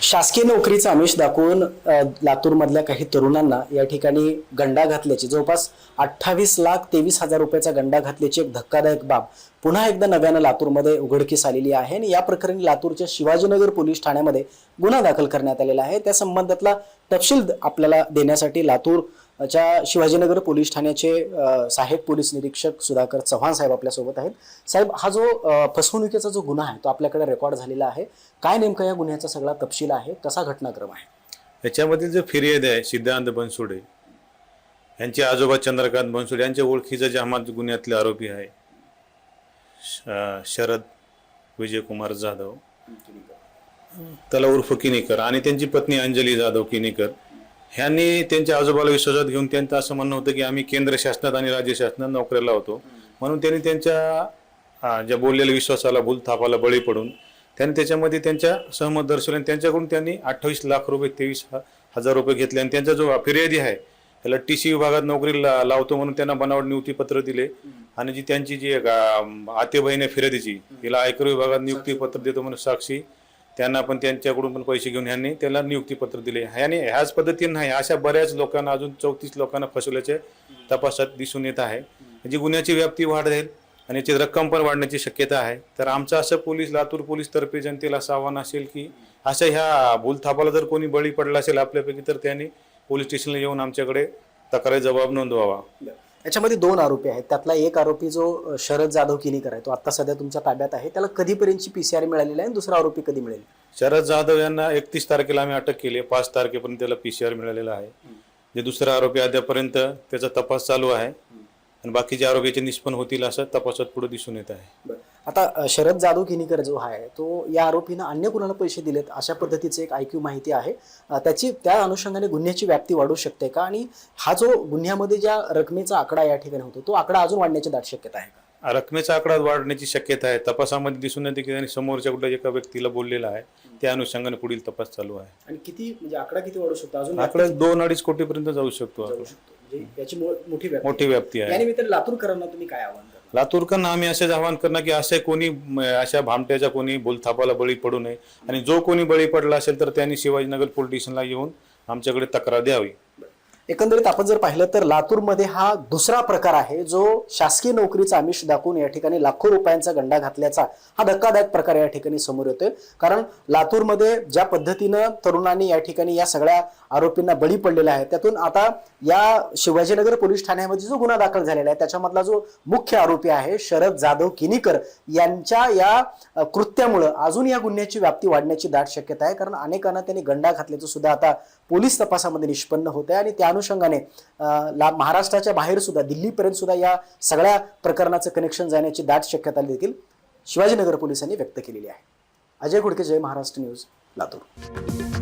शासकीय नोकरीचं आमिष दाखवून लातूरमधल्या काही तरुणांना या ठिकाणी गंडा घातल्याची जवळपास 28,23,000 रुपयाचा गंडा घातल्याची एक धक्कादायक बाब पुन्हा एकदा नव्यानं लातूरमध्ये उघडकीस आलेली आहे आणि या प्रकरणी लातूरच्या शिवाजीनगर पोलीस ठाण्यामध्ये गुन्हा दाखल करण्यात आलेला आहे। त्या संबंधातला तपशील आपल्याला देण्यासाठी लातूरच्या शिवाजीनगर पोलीस ठाण्याचे सहाय्यक पोलीस निरीक्षक सुधाकर चव्हाण साहेब आपल्या सोबत आहेत। साहेब, हा जो फसवणुकीचा जो गुन्हा आहे तो आपल्याकडे रेकॉर्ड झालेला आहे। काय नेमका या गुन्ह्याचा सगळा तपशील आहे, कसा घटनाक्रम आहे? याच्यामधील जो फिर्याद आहे सिद्धांत बनसोडे यांचे आजोबा चंद्रकांत बनसोडे यांच्या ओळखीचा जहामात गुन्ह्यातले आरोपी आहे शरद विजयकुमार जाधव त्याला उर्फ किनीकर आणि त्यांची पत्नी अंजली जाधव किनीकर ह्यांनी त्यांच्या आजोबाला विश्वासात घेऊन त्यांचं असं म्हणणं होतं की आम्ही केंद्र शासनात आणि राज्य शासनात नोकरीला होतो, म्हणून त्यांनी त्यांच्या ज्या बोललेल्या विश्वासाला भूलथापाला बळी पडून त्यांनी त्याच्यामध्ये त्यांच्या सहमत दर्शवले आणि त्यांच्याकडून त्यांनी 28 लाख रुपये 23,000 रुपये घेतले आणि त्यांचा जो फिर्यादी आहे त्याला TC विभागात नोकरी लावतो म्हणून त्यांना बनावट नियुक्तीपत्र दिले आणि जी त्यांची जी आते बहीण आहे फिर्यादीची तिला आयकर विभागात नियुक्तीपत्र देतो म्हणून साक्षी त्यांना पण त्यांच्याकडून पण पैसे घेऊन यांनी त्याला नियुक्तीपत्र दिले आणि ह्याच पद्धतीने नाही अशा बऱ्याच लोकांना अजून 34 लोकांना फसवल्याचे तपासात दिसून येत आहे। जी गुन्ह्याची व्याप्ती वाढेल आणि याची रक्कम पण वाढण्याची शक्यता आहे। तर आमचं असं लातूर पोलीस तर्फे जनतेला असं आव्हान असेल की अशा ह्या भूलथापाला जर कोणी बळी पडला असेल आपल्यापैकी तर त्यांनी पोलीस स्टेशनला येऊन आमच्याकडे तक्रारी जबाब नोंदवावा। याच्यामध्ये 2 आरोपी आहेत, त्यातला एक आरोपी जो शरद जाधव किनीकर आहे तो आता सध्या तुमच्या ताब्यात आहे, त्याला कधीपर्यंतची PCR मिळालेली आहे आणि दुसरा आरोपी कधी मिळेल? शरद जाधव यांना 31 तारखेला आम्ही अटक केली, 5 तारखेपर्यंत त्याला PCR मिळालेला आहे। जे दुसरा आरोपी अद्यापर्यंत त्याचा तपास चालू आहे आणि बाकीचे आरोपीचे निष्पन्न होतील असं तपासात पुढे दिसून येत आहे। आता शरद जाधव किनीकर जो आहे तो या आरोपीनं अन्य कुणाला पैसे दिलेत अशा पद्धतीचे एक IQ माहिती आहे, त्या अनुषंगाने गुन्ह्याची व्याप्ती वाढू शकते का? आणि हा जो गुन्ह्यामध्ये ज्या रकमेचा आकडा या ठिकाणी होतो तो आकडा अजून वाढण्याची दाट शक्यता आहे का? रकमेचा आकडा वाढण्याची शक्यता आहे। तपासामध्ये दिसून येते की त्यांनी समोरच्या कुठल्या एका व्यक्तीला बोललेला आहे, त्या अनुषंगाने पुढील तपास चालू आहे। आणि किती म्हणजे आकडा किती वाढू शकतो? अजून आकडा 2-2.5 कोटीपर्यंत जाऊ शकतो। याची मोठी व्याप्ती आहे। यानिमित्त लातूरकरांना तुम्ही काय आवाहन करणार? लातूरकरांना आम्ही असेच आवाहन करणार की असे कोणी अशा भामट्याच्या कोणी भूलथापाला बळी पडू नये आणि जो कोणी बळी पडला असेल तर त्यांनी शिवाजीनगर पोलीस स्टेशनला येऊन आमच्याकडे तक्रार द्यावी। एकंदरीत आपण जर पाहिलं तर लातूरमध्ये हा दुसरा प्रकार आहे जो शासकीय नोकरीचा आमिष दाखवून या ठिकाणी लाखो रुपयांचा गंडा घातल्याचा हा धक्कादायक प्रकार या ठिकाणी समोर येतोय। कारण लातूरमध्ये ज्या पद्धतीनं तरुणांनी या ठिकाणी या सगळ्या आरोपींना बळी पडलेला आहे त्यातून आता या शिवाजीनगर पोलीस ठाण्यामध्ये जो गुन्हा दाखल झालेला आहे त्याच्यामधला जो मुख्य आरोपी आहे शरद जाधव किनीकर यांच्या या कृत्यामुळे अजून या गुन्ह्याची व्याप्ती वाढण्याची दाट शक्यता आहे। कारण अनेकांना त्यांनी गंडा घातल्याचं सुद्धा आता पोलीस तपासामध्ये निष्पन्न होत आहे आणि त्या अनुषंगाने महाराष्ट्राच्या बाहेर सुद्धा दिल्लीपर्यंत सुद्धा या सगळ्या प्रकरणाचं कनेक्शन जाण्याची दाट शक्यता देखील शिवाजीनगर पोलिसांनी व्यक्त केलेली आहे। अजय घोडके, जय महाराष्ट्र न्यूज, लातूर।